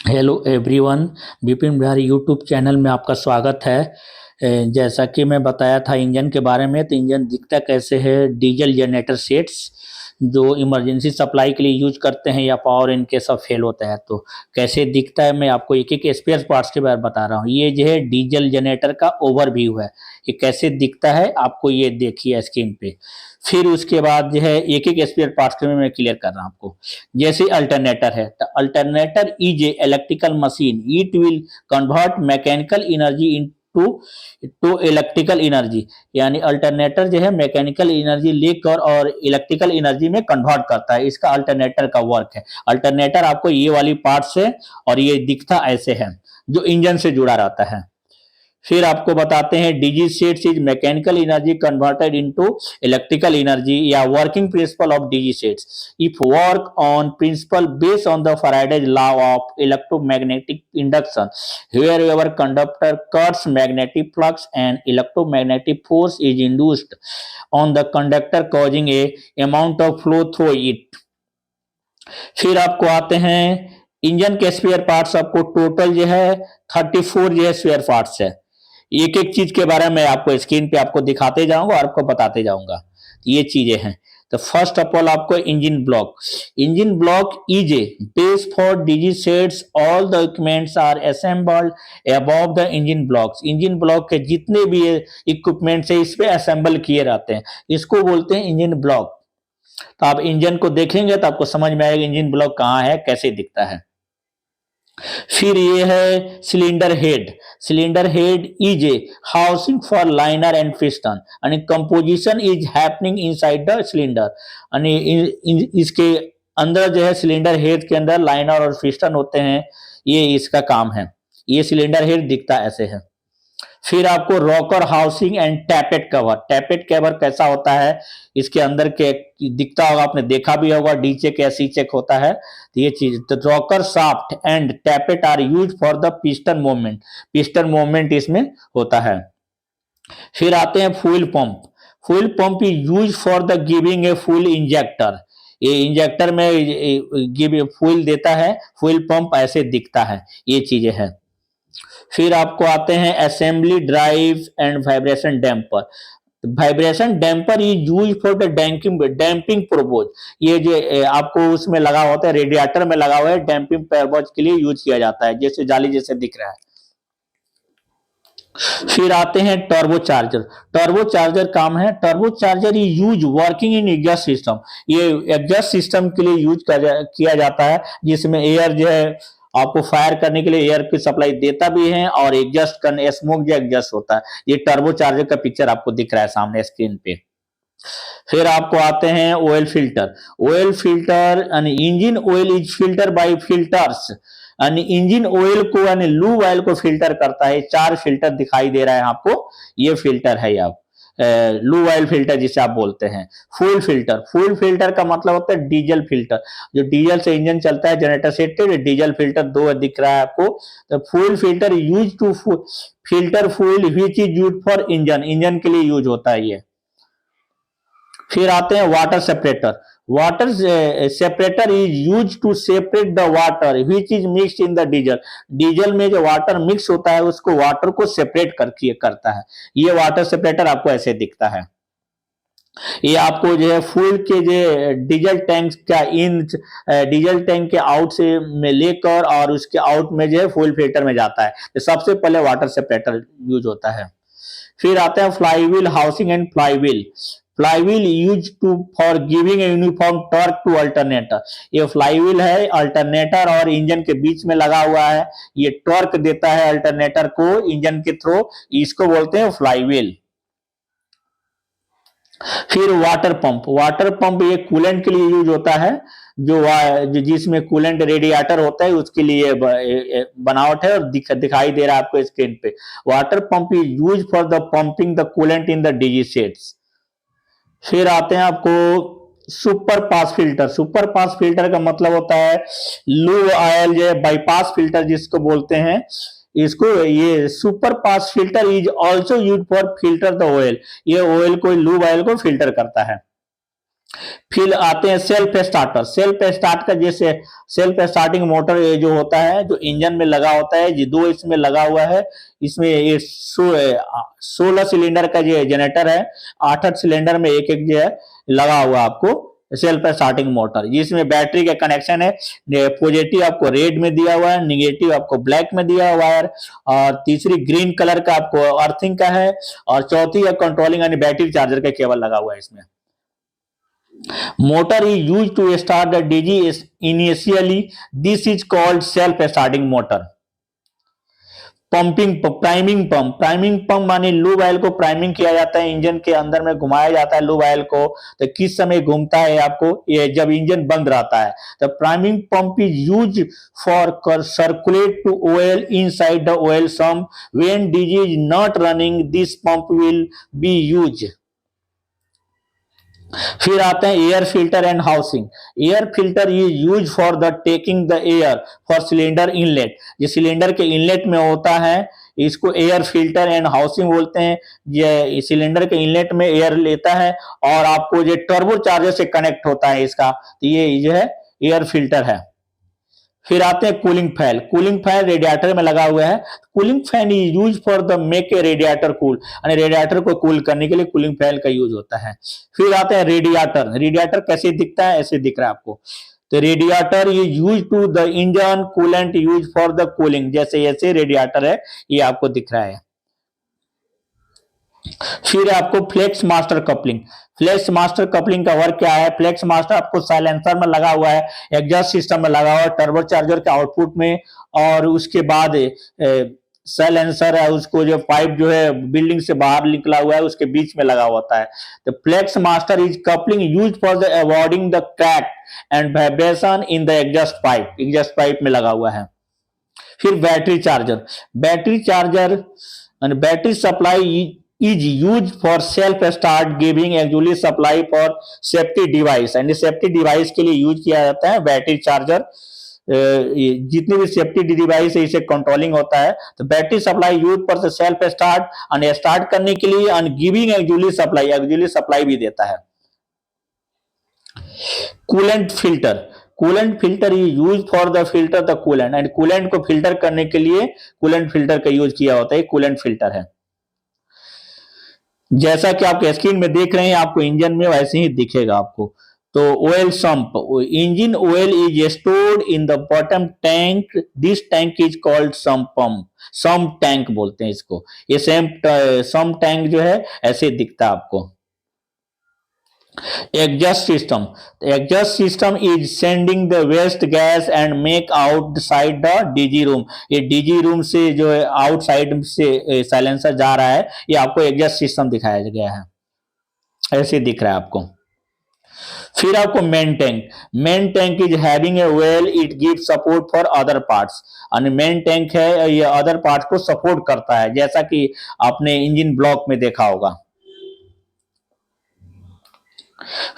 Hello everyone. Vipin Bihari YouTube channel में आपका स्वागत है। जैसा कि मैं बताया था इंजन के बारे में, तो इंजन दिखता कैसे है। डीजल जनरेटर सेट्स जो इमरजेंसी सप्लाई के लिए यूज करते हैं या पावर इनके सब फेल होता है तो कैसे दिखता है। मैं आपको एक एक स्पेयर पार्ट्स के बारे में बता रहा हूँ। ये जो है डीजल जनरेटर का ओवरव्यू है। ये कैसे दिखता है आपको ये देखिए स्क्रीन पे। फिर उसके बाद जो है एक एक स्पेयर पार्ट्स के में मैं क्लियर कर रहा हूँ आपको। जैसे अल्टरनेटर है तो alternator is a electrical machine. It will convert mechanical energy to electrical energy. यानी अल्टरनेटर जो है मैकेनिकल एनर्जी लेकर और इलेक्ट्रिकल एनर्जी में कन्वर्ट करता है। इसका अल्टरनेटर का वर्क है। अल्टरनेटर आपको ये वाली पार्ट से और ये दिखता ऐसे है जो इंजन से जुड़ा रहता है। फिर आपको बताते हैं DG sets is mechanical energy converted into electrical energy या working principle of DG sets. If work on principle based on the Faraday's law of electromagnetic induction wherever conductor cuts magnetic flux and electromagnetic force is induced on the conductor causing a amount of flow through it। फिर आपको आते हैं engine के spare parts. आपको total जो है 34 जो है स्पेयर पार्ट्स है। एक एक चीज के बारे में आपको स्क्रीन पे आपको दिखाते जाऊंगा और आपको बताते जाऊंगा। ये चीजें हैं। तो फर्स्ट ऑफ ऑल आपको engine block. Engine block is a base for DG sets. All the equipments are assembled above the engine blocks. Engine block के जितने भी इक्विपमेंट्स है इस पे असेंबल किए रहते हैं। इसको बोलते हैं इंजन ब्लॉक। तो आप इंजन को देखेंगे तो आपको समझ में आएगा इंजन ब्लॉक कहाँ है, कैसे दिखता है। फिर ये है cylinder head. Cylinder head is a housing for liner and piston and composition is happening inside the cylinder. इसके अंदर जो है सिलेंडर हेड के अंदर लाइनर और पिस्टन होते हैं। ये इसका काम है। ये सिलेंडर हेड दिखता ऐसे है। फिर आपको rocker housing and tappet cover. Tappet cover कैसा होता है, इसके अंदर के दिखता होगा, आपने देखा भी होगा डी चेक या सी चेक होता है। तो ये चीज तो rocker shaft and tappet are use for the piston movement. Piston movement इसमें होता है। फिर आते हैं fuel pump. Fuel pump is use for the giving a fuel injector. ये इंजेक्टर में गिव फ्यूल देता है। फ्यूल पंप ऐसे दिखता है। ये चीजें हैं। फिर आपको आते हैं assembly drive and vibration damper. Vibration damper is use for the damping damping purpose. ये जो आपको उसमें लगा होता है, रेडिएटर में लगा हुआ है, डैम्पिंग पर्पज के लिए यूज किया जाता है, जैसे जाली जैसे दिख रहा है। फिर आते हैं टर्बो चार्जर। टर्बो चार्जर काम है। Turbo charger is use working in exhaust system. ये एग्जॉस्ट सिस्टम के लिए यूज किया जाता है, जिसमें एयर जो है आपको फायर करने के लिए एयर की सप्लाई देता भी है और एग्जॉस्ट करने स्मोक जो एग्जॉस्ट होता है। ये टर्बो चार्जर का पिक्चर आपको दिख रहा है सामने स्क्रीन पे। फिर आपको आते हैं ऑयल फिल्टर। ऑयल फिल्टर यानी engine oil is filter by filters. यानी इंजन ऑयल को यानी लूब ऑयल को फिल्टर करता है। चार फिल्टर दिखाई दे रहा है आपको। ये फिल्टर है आप लूब ऑयल फिल्टर जिसे आप बोलते हैं। Fuel filter. फ्यूल फिल्टर का मतलब होता है डीजल फिल्टर। जो डीजल से इंजन चलता है जनरेटर से, डीजल फिल्टर दो दिख रहा है आपको। तो fuel filter use to filter fuel which is use for engine. Engine के लिए यूज होता है ये। फिर आते हैं water separator. Water separator is use to separate the water which is mixed in the diesel. Diesel में जो वाटर मिक्स होता है उसको वाटर को सेपरेट करके करता है। ये वाटर सेपरेटर आपको ऐसे दिखता है। ये आपको जो है फुल के जो डीजल टैंक का इन डीजल टैंक के आउट से में लेकर और उसके आउट में जो है फुल फिल्टर में जाता है। तो सबसे पहले वाटर सेपरेटर यूज होता है। फिर आता है flywheel housing and flywheel. Flywheel use to for giving uniform torque to alternator. ये फ्लाईव्हील है अल्टरनेटर और इंजन के बीच में लगा हुआ है। ये टॉर्क देता है अल्टरनेटर को इंजन के थ्रू। इसको बोलते हैं फ्लाईव्हील। फिर वाटर पंप। वाटर पंप ये कूलेंट के लिए यूज होता है। जो जिसमें कूलेंट रेडिएटर होता है उसके लिए बनावट है और दिखाई दे रहा है आपको स्क्रीन पे। Water pump is use for the pumping the coolant in the DG sets. फिर आते हैं आपको super pass filter. Super pass filter का मतलब होता है लूब ऑयल जो बाईपास फिल्टर जिसको बोलते हैं। इसको ये super pass filter is also use for filter the oil. ये ऑयल को लूब ऑयल को फिल्टर करता है। फिर आते हैं सेल्फ स्टार्टर। सेल्फ स्टार्ट का जैसे सेल्फ स्टार्टिंग मोटर ये जो होता है जो इंजन में लगा होता है, ये दो इसमें लगा हुआ है। इसमें ये 16 सिलेंडर का जो जनरेटर है, 8 सिलेंडर में एक एक जो है लगा हुआ आपको सेल्फ स्टार्टिंग मोटर, जिसमें बैटरी का कनेक्शन है। पॉजिटिव आपको रेड में दिया हुआ है, निगेटिव आपको ब्लैक में दिया हुआ है, और तीसरी ग्रीन कलर का आपको अर्थिंग का है, और चौथी है कंट्रोलिंग यानी बैटरी चार्जर का केबल लगा हुआ है इसमें। Motor is used to start the DG initially. This is called self-starting motor. Pumping priming pump माने लूब ऑयल को प्राइमिंग किया जाता है, इंजन के अंदर में घुमाया जाता है लूब ऑयल को। तो किस समय घूमता है आपको, ये जब इंजन बंद रहता है। तो priming pump is use for circulate to oil inside the oil sump. When DG is not running this pump will be use. फिर आते हैं air filter and housing. Air filter is use for the taking the air for cylinder inlet. ये cylinder के inlet में होता है, इसको air filter and housing बोलते हैं। ये सिलेंडर के इनलेट में एयर लेता है और आपको ये टर्बो चार्जर से कनेक्ट होता है इसका, तो ये जो है एयर फिल्टर है। फिर आते हैं cooling fan. Cooling fan radiator में लगा हुआ है। Cooling fan is use for the make a radiator cool, यानी रेडिएटर को कूल करने के लिए कूलिंग फैन का यूज होता है। फिर आते हैं रेडिएटर। रेडिएटर कैसे दिखता है, ऐसे दिख रहा है आपको। तो radiator is use to the engine coolant use for the cooling, जैसे ऐसे रेडिएटर है, ये आपको दिख रहा है। फिर आपको flex master coupling. Flex master coupling का वर्क क्या है, फ्लेक्स मास्टर आपको साइलेंसर में लगा हुआ है, एग्जॉस्ट सिस्टम में लगा हुआ है, टर्बो चार्जर के आउटपुट में, और उसके बाद साइलेंसर है, उसको जो पाइप जो है बिल्डिंग से बाहर निकला हुआ है उसके बीच में लगा होता है। तो flex master is coupling use for the avoiding the crack and vibration in the exhaust pipe में लगा हुआ है। फिर battery charger. Battery charger and battery supply is used for self start giving actually supply for safety device, and safety device के लिए use किया जाता है बैटरी चार्जर। जितने भी सेफ्टी डिवाइस है इसे कंट्रोलिंग होता है। तो बैटरी सप्लाई यूज पर सेल्फ स्टार्ट और स्टार्ट करने के लिए और गिविंग एक्चुअली सप्लाई भी देता है। Coolant filter. Coolant filter is use for the filter the coolant, and coolant को फिल्टर करने के लिए कूलेंट फिल्टर का यूज किया होता है, कूलेंट फिल्टर है। जैसा कि आपके स्क्रीन में देख रहे हैं, आपको इंजन में वैसे ही दिखेगा आपको। तो oil sump, engine oil is stored in the bottom tank, this tank is called sump pump, sump tank बोलते हैं इसको। ये सम्प टैंक जो है ऐसे दिखता है आपको। Exhaust system is sending the waste gas and make outside the DG room. ये डीजी रूम से जो है आउटसाइड से साइलेंसर जा रहा है, ये आपको एग्जॉस्ट सिस्टम दिखाया गया है, ऐसे दिख रहा है आपको। फिर आपको main tank is having a well, it give support for other parts. Main tank है, ये अदर पार्ट्स को सपोर्ट करता है, जैसा कि आपने इंजन ब्लॉक में देखा होगा।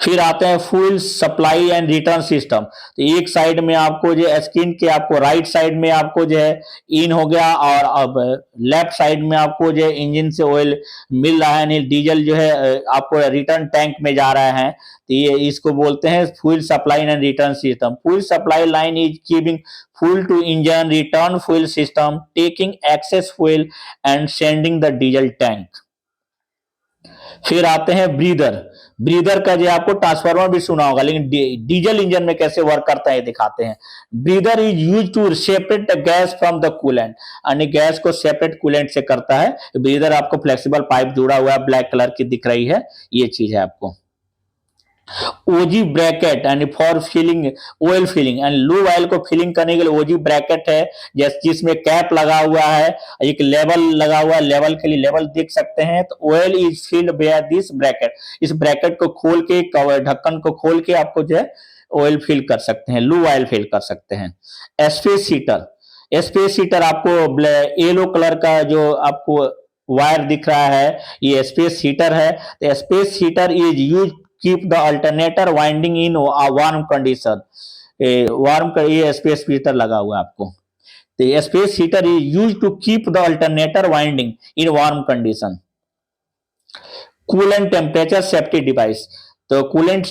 फिर आते हैं fuel supply and return system. तो एक साइड में आपको जो स्क्रीन के आपको राइट साइड में आपको जो है इन हो गया, और अब लेफ्ट साइड में आपको जो है इंजन से ऑयल मिल रहा है, नहीं डीजल जो है आपको रिटर्न टैंक में जा रहा है। तो ये इसको बोलते हैं fuel supply and return system. Fuel supply line is giving fuel to engine, return fuel system taking excess fuel and sending the diesel tank. फिर आते हैं ब्रीदर का जो आपको ट्रांसफार्मर भी सुना होगा, लेकिन डीजल इंजन में कैसे वर्क करता है दिखाते हैं। Breather is use to separate the gas from the coolant, यानी गैस को सेपरेट कूलेंट से करता है। ब्रीदर आपको फ्लेक्सिबल पाइप जुड़ा हुआ है, ब्लैक कलर की दिख रही है, ये चीज है आपको। OG bracket and for filling oil filling, and lube oil को फिलिंग करने के लिए ओजी ब्रैकेट है, जिसमें कैप लगा हुआ है, एक लेवल लगा हुआ है, लेवल के लिए लेवल देख सकते हैं। तो oil is filled by this bracket, इस ब्रैकेट को खोल के ढक्कन को खोल के आपको जो है ऑयल फिल कर सकते हैं, लूब ऑयल फिल कर सकते हैं। स्पेस हीटर आपको येलो कलर का जो आपको वायर दिख रहा है, ये स्पेस हीटर है। तो space heater is use keep the alternator winding in warm condition। Warm का ये स्पेस हीटर लगा हुआ है आपको। तो space heater is use to keep the alternator winding in warm condition. Coolant temperature safety device. तो कूलेंट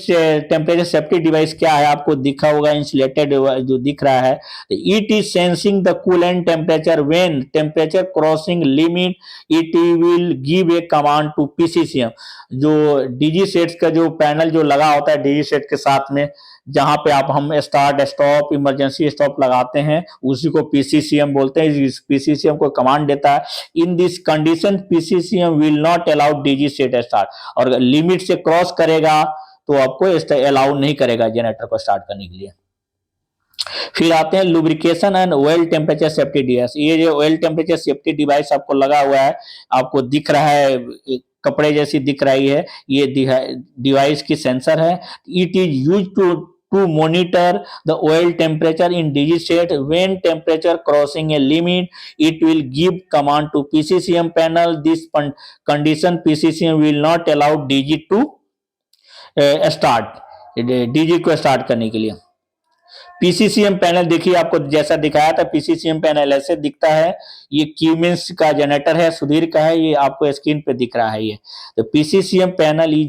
टेम्परेचर सेफ्टी डिवाइस क्या है, आपको दिखा होगा इंसुलेटेड जो दिख रहा है, it is sensing the coolant temperature when temperature crossing limit it will give a command to PCCM. जो डीजी सेट्स का जो पैनल जो लगा होता है डीजी सेट के साथ में, जहां पे आप हम स्टार्ट स्टॉप इमरजेंसी स्टॉप लगाते हैं, उसी को पीसीसीएम बोलते हैं। इस पीसीसीएम को कमांड देता है, in this condition PCCM will not allow DG set start, और लिमिट से क्रॉस करेगा तो आपको अलाउ नहीं करेगा जनरेटर को स्टार्ट करने के लिए। फिर आते हैं lubrication and oil temperature safety device. ये जो ऑयल टेम्परेचर सेफ्टी डिवाइस आपको लगा हुआ है, आपको दिख रहा है, कपड़े जैसी दिख रही है, ये डिवाइस की सेंसर है। It is use to monitor the oil temperature in DG set. When temperature crossing a limit, it will give command to PCCM panel. This condition PCCM will not allow DG to start, DG को start करने के लिए। PCCM panel देखिए, आपको जैसा दिखाया था PCCM panel ऐसे दिखता है। ये क्यूमेंस का जनरेटर है, सुधीर का है, ये आपको स्क्रीन पे दिख रहा है। ये तो PCCM panel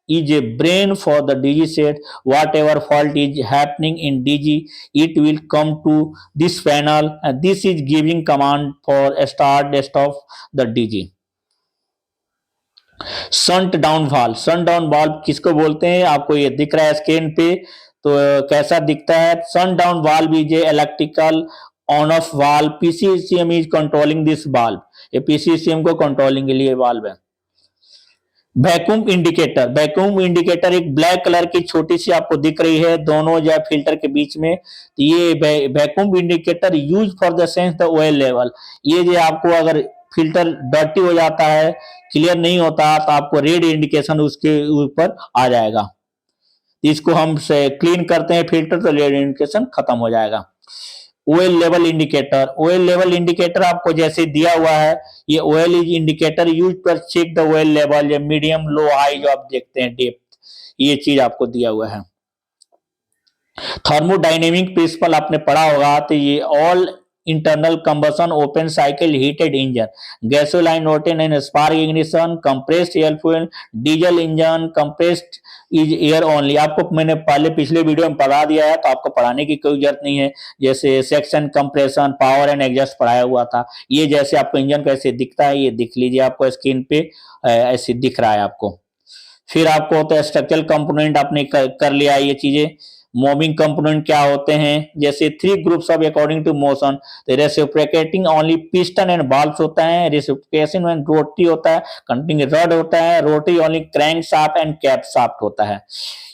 is a brain for the DG set. Whatever fault is happening in DG, it will come to this panel, and this is giving command for start stop the DG। Shunt down valve, shunt down valve किसको बोलते हैं, आपको ये दिख रहा है screen पे, तो कैसा दिखता है। Shunt down valve is a electrical on off valve, PCCM is controlling this valve, ये पीसीसीएम को कंट्रोलिंग के लिए वाल्व है। वैक्यूम इंडिकेटर, वैक्यूम इंडिकेटर एक ब्लैक कलर की छोटी सी आपको दिख रही है दोनों जो फिल्टर के बीच में, तो ये vacuum indicator use for the sense the oil level. ये जो आपको अगर फिल्टर डर्टी हो जाता है, क्लियर नहीं होता, तो आपको रेड इंडिकेशन उसके ऊपर आ जाएगा। इसको हम से क्लीन करते हैं फिल्टर, तो रेड इंडिकेशन खत्म हो जाएगा। Oil level indicator, oil level indicator आपको जैसे दिया हुआ है, ये ऑयल इंडिकेटर यूज पर चेक द ऑयल लेवल, या मीडियम लो हाई जो आप देखते हैं डेप्थ, ये चीज आपको दिया हुआ है। थर्मोडायनेमिक प्रिंसिपल आपने पढ़ा होगा, तो ये all internal combustion open cycle heated engine, gasoline rotten and spark ignition, compressed air fuel, diesel engine, compressed is air only. आपको मैंने पहले पिछले वीडियो में पढ़ा दिया है, तो आपको पढ़ाने की कोई जरूरत नहीं है। जैसे section compression power and exhaust पढ़ाया हुआ था, ये जैसे आपको इंजन कैसे दिखता है ये दिख लीजिए, आपको स्क्रीन पे ऐसे दिख रहा है आपको। फिर आपको होता है स्ट्रक्चरल कंपोनेंट, आपने कर लिया ये चीजें। मूविंग कंपोनेंट क्या होते हैं, जैसे 3 groups of according to motion, तो reciprocating only piston and valves होता है, रेसिप्रोकेशन में रोटरी होता है, कंटिन्यूइंग रड होता है, rotary only crank shaft and cap shaft होता है।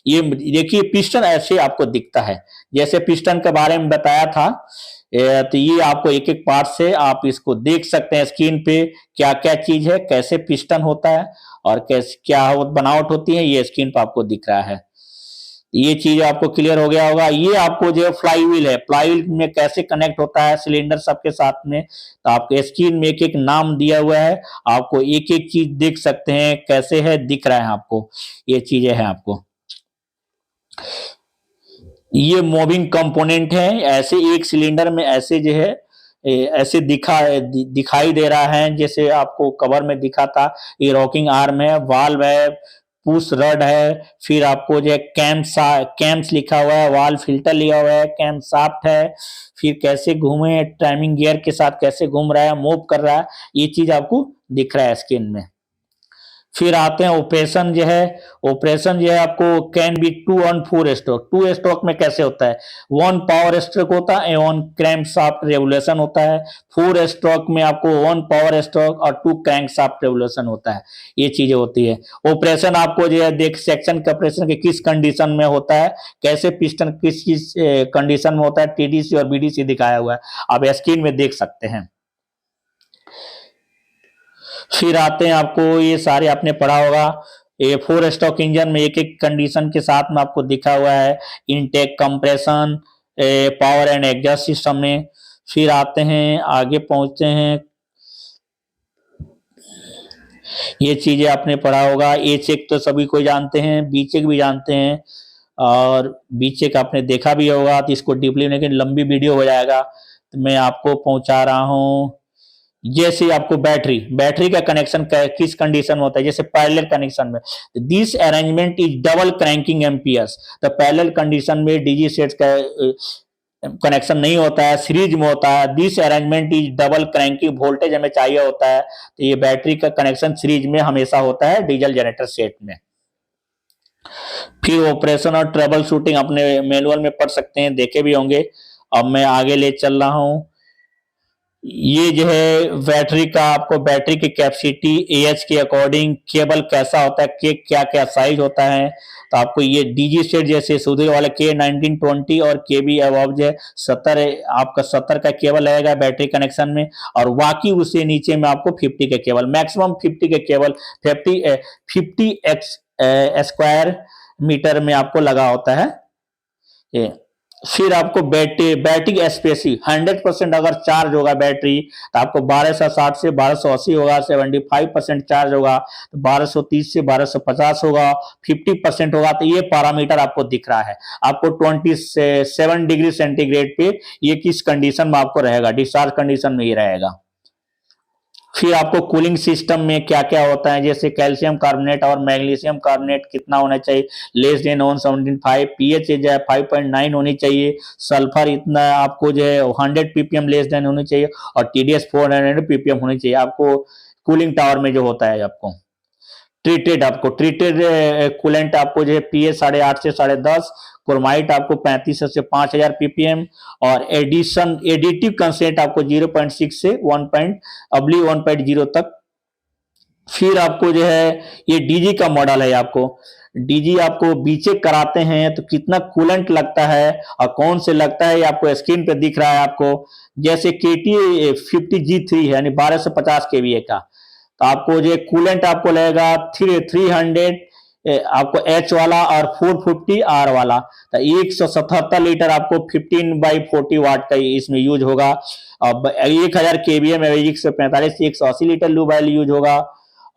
ये देखिए पिस्टन ऐसे आपको दिखता है, जैसे पिस्टन के बारे में बताया था, तो ये आपको एक एक पार्ट से आप इसको देख सकते हैं स्क्रीन पे, क्या क्या चीज है, कैसे पिस्टन होता है और कैसे क्या बनावट होती है, ये स्क्रीन पे आपको दिख रहा है। ये चीज आपको क्लियर हो गया होगा। ये आपको जो फ्लाई व्हील है, फ्लाई व्हील में कैसे कनेक्ट होता है सिलेंडर सबके साथ में, तो आपके स्क्रीन में एक एक नाम दिया हुआ है, आपको एक एक चीज देख सकते हैं कैसे है, दिख रहा है आपको, ये चीजें हैं आपको। ये मूविंग कंपोनेंट है, ऐसे एक सिलेंडर में ऐसे जो है ऐसे दिखाई दे रहा है, जैसे आपको कवर में दिखा था। ये रॉकिंग आर्म है, वाल्व है, पुश रड है, फिर आपको जो है कैम्स लिखा हुआ है, वाल फिल्टर लिया हुआ है, कैम शाफ्ट है, फिर कैसे घूमे टाइमिंग गियर के साथ कैसे घूम रहा है, मूव कर रहा है, ये चीज आपको दिख रहा है स्क्रीन में। फिर आते हैं ऑपरेशन जो है, ऑपरेशन जो है आपको can be 2 on 4 stroke. 2 stroke में कैसे होता है, 1 पावर स्ट्रोक होता है, 1 क्रैंक शाफ्ट रेवोल्यूशन होता है। 4 स्ट्रोक में आपको 1 पावर स्ट्रोक और 2 क्रैंक शाफ्ट रेवोल्यूशन होता है, ये चीजें होती है। ऑपरेशन आपको जो है देख सेक्शन के ऑपरेशन के किस कंडीशन में होता है, कैसे पिस्टन किस किस कंडीशन में होता है, टीडीसी और बीडीसी दिखाया हुआ है, आप स्क्रीन में देख सकते हैं। फिर आते हैं आपको, ये सारे आपने पढ़ा होगा, ये 4 स्ट्रोक इंजन में एक एक कंडीशन के साथ में आपको दिखा हुआ है, intake, compression, power and exhaust system में। फिर आते हैं आगे पहुंचते हैं, ये चीजें आपने पढ़ा होगा। ए चेक तो सभी कोई जानते हैं, बी चेक भी जानते हैं, और बी चेक आपने देखा भी होगा, तो इसको डीपली लेकिन लंबी वीडियो हो जाएगा, तो मैं आपको पहुंचा रहा हूं जैसे आपको बैटरी का कनेक्शन किस कंडीशन में होता है, जैसे पैरेलल कनेक्शन में, this arrangement is double cranking amperes. तो पैरेलल कंडीशन में डीजी सेट्स का कनेक्शन नहीं होता है, सीरीज में होता है। This arrangement is double cranking, voltage हमें चाहिए होता है, तो ये बैटरी का कनेक्शन सीरीज में हमेशा होता है डीजल जनरेटर सेट में। फिर ऑपरेशन और ट्रबल शूटिंग अपने मैनुअल में पढ़ सकते हैं, देखे भी होंगे। अब मैं आगे ले चल रहा हूं। ये जो है बैटरी का, आपको बैटरी की कैपेसिटी एएच के अकॉर्डिंग केबल कैसा होता है, के क्या क्या साइज होता है, तो आपको ये डीजी सेट जैसे सुधीर वाले के 1920 और के बी अबव जो 70, आपका 70 का केबल रहेगा बैटरी कनेक्शन में, और बाकी उससे नीचे में आपको 50 के केबल, मैक्सिमम 50 के केबल 50 एक्स स्क्वायर मीटर में आपको लगा होता है ये। फिर आपको बैटरी एसपीएसी 100% अगर चार्ज होगा बैटरी, तो आपको 1260 से 1280 होगा। 75% चार्ज होगा तो 1230 से 1250 होगा। 50% होगा तो ये पैरामीटर आपको दिख रहा है। आपको 27 डिग्री सेंटीग्रेड पे ये किस कंडीशन में आपको रहेगा, डिस्चार्ज कंडीशन में ही रहेगा। फिर आपको कूलिंग सिस्टम में क्या क्या होता है, जैसे कैल्शियम कार्बोनेट और मैग्नीशियम कार्बोनेट कितना होना चाहिए, लेस देन 175, पीएच जो है 5.9 होनी चाहिए, सल्फर इतना आपको जो है 100 पीपीएम लेस देन होनी चाहिए, और टीडीएस 400 पीपीएम होनी चाहिए आपको कूलिंग टावर में जो होता है। आपको ट्रीटेड कूलेंट आपको जो है पीएच 8.5 से 10.5, क्रोमाइट आपको 3500 से 5000 पीपीएम, और एडिटिव कंसेंट आपको 0.6 से 1.0 तक। फिर आपको जो है ये डीजी का मॉडल है, आपको डीजी आपको बीचे कराते हैं तो कितना कूलेंट लगता है और कौन से लगता है, ये आपको स्क्रीन पे दिख रहा है आपको। जैसे KT 50G3 है, यानी 1250 केवीए का, तो आपको जो कूलेंट आपको लगेगा 300 आपको एच वाला और 450 आर वाला, तो 177 लीटर आपको 15/40 वाट का इसमें यूज होगा। अब 1000 केवीए में 145 से 180 लीटर लूब ऑयल यूज होगा,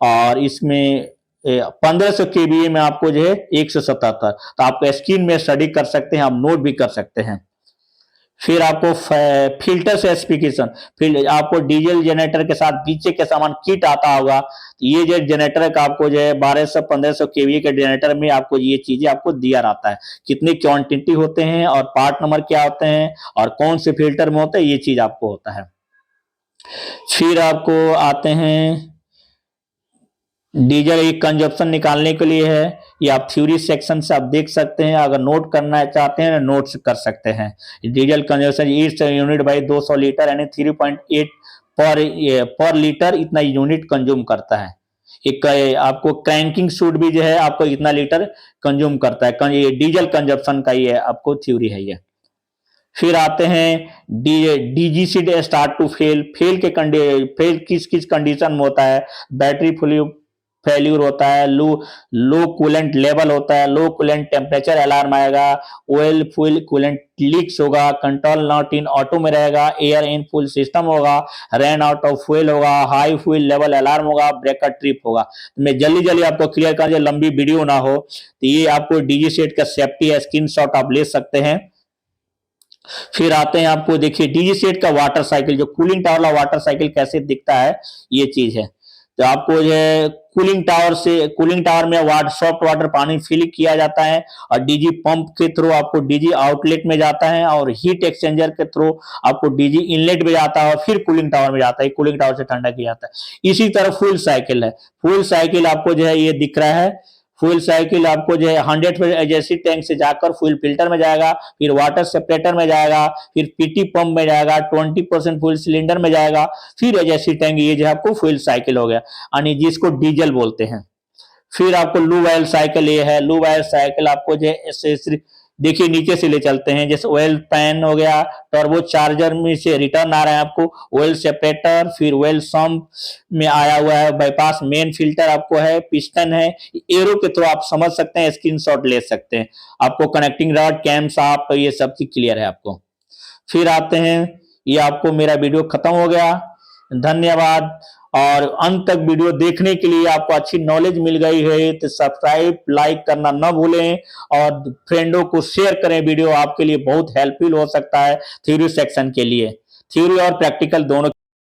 और इसमें 1500 केवीए में आपको जो है 177। तो आपको स्क्रीन में स्टडी कर सकते हैं, आप नोट भी कर सकते हैं। फिर आपको फिल्टर स्पेसिफिकेशन, फिर आपको डीजल जनरेटर के साथ पीछे के सामान किट आता होगा, तो ये जो जनरेटर का आपको जो है 1200-1500 केवीए के जनरेटर में आपको ये चीजें आपको दिया रहता है, कितनी क्वांटिटी होते हैं और पार्ट नंबर क्या होते हैं और कौन से फिल्टर में होते हैं, ये चीज आपको होता है। फिर आपको आते हैं डीजल एक कंजप्शन निकालने के लिए है, ये आप थ्योरी सेक्शन से आप देख सकते हैं, अगर नोट करना चाहते हैं नोट्स कर सकते हैं। Diesel consumption each unit by 200 litre यानी 3.8 पर लीटर इतना यूनिट कंज्यूम करता है। एक आपको क्रैंकिंग सूट भी जो है आपको इतना लीटर कंज्यूम करता है, ये डीजल कंजप्शन का ये आपको थ्योरी है ये। फिर आते हैं डीजीसी स्टार्ट टू फेल किस किस कंडीशन में होता है, बैटरी फेल्यूर होता है, लो कूलेंट लेवल होता है, लो कूलेंट टेम्परेचर अलार्म आएगा, ऑयल फ्यूल कूलेंट लीक्स होगा, कंट्रोल नॉट इन ऑटो में रहेगा, एयर इन फुल सिस्टम होगा, रन आउट ऑफ फ्यूल होगा, हाई फ्यूल लेवल अलार्म होगा, ब्रेकर ट्रिप होगा। तो मैं जल्दी जल्दी आपको क्लियर कर, लंबी वीडियो ना हो, तो ये आपको डीजी सेट का सेफ्टी स्क्रीनशॉट आप ले सकते हैं। फिर आते हैं आपको देखिए डीजी सेट का वाटर साइकिल, जो कूलिंग टावर वाला वाटर साइकिल कैसे दिखता है, ये चीज है। तो आपको जो है कूलिंग टावर में सॉफ्ट वाटर पानी फिल किया जाता है, और डीजी पंप के थ्रू आपको डीजी आउटलेट में जाता है, और हीट एक्सचेंजर के थ्रू आपको डीजी इनलेट में जाता है, और फिर कूलिंग टावर में जाता है, कूलिंग टावर से ठंडा किया जाता है। इसी तरह फुल साइकिल है, फुल साइकिल आपको जो है ये दिख रहा है। फ्यूल साइकिल आपको जो है 100 एजेंसी टैंक से जाकर फ्यूल फिल्टर में जाएगा, फिर वाटर सेपरेटर में जाएगा, फिर पीटी पंप में जाएगा, 20% फ्यूल सिलेंडर में जाएगा, फिर एजेंसी टैंक, ये जो है आपको फ्यूल साइकिल हो गया, यानी जिसको डीजल बोलते हैं। फिर आपको लूब ऑयल साइकिल ये है, लूब ऑयल साइकिल आपको जो है देखिए नीचे से ले चलते हैं, जैसे ऑयल पैन हो गया, टर्बो चार्जर में से रिटर्न आ रहा है आपको ऑयल सेपरेटर, फिर ऑयल सम्प में आया हुआ है बाईपास, मेन फिल्टर आपको है, पिस्टन है, एरो के थ्रू आप समझ सकते हैं, स्क्रीनशॉट ले सकते हैं। आपको कनेक्टिंग रॉड, कैम शाफ्ट, तो ये सब चीज क्लियर है आपको। फिर आते हैं, ये आपको मेरा वीडियो खत्म हो गया, धन्यवाद। और अंत तक वीडियो देखने के लिए आपको अच्छी नॉलेज मिल गई है तो सब्सक्राइब लाइक करना न भूलें, और फ्रेंडों को शेयर करें, वीडियो आपके लिए बहुत हेल्पफुल हो सकता है थ्योरी सेक्शन के लिए, थ्योरी और प्रैक्टिकल दोनों।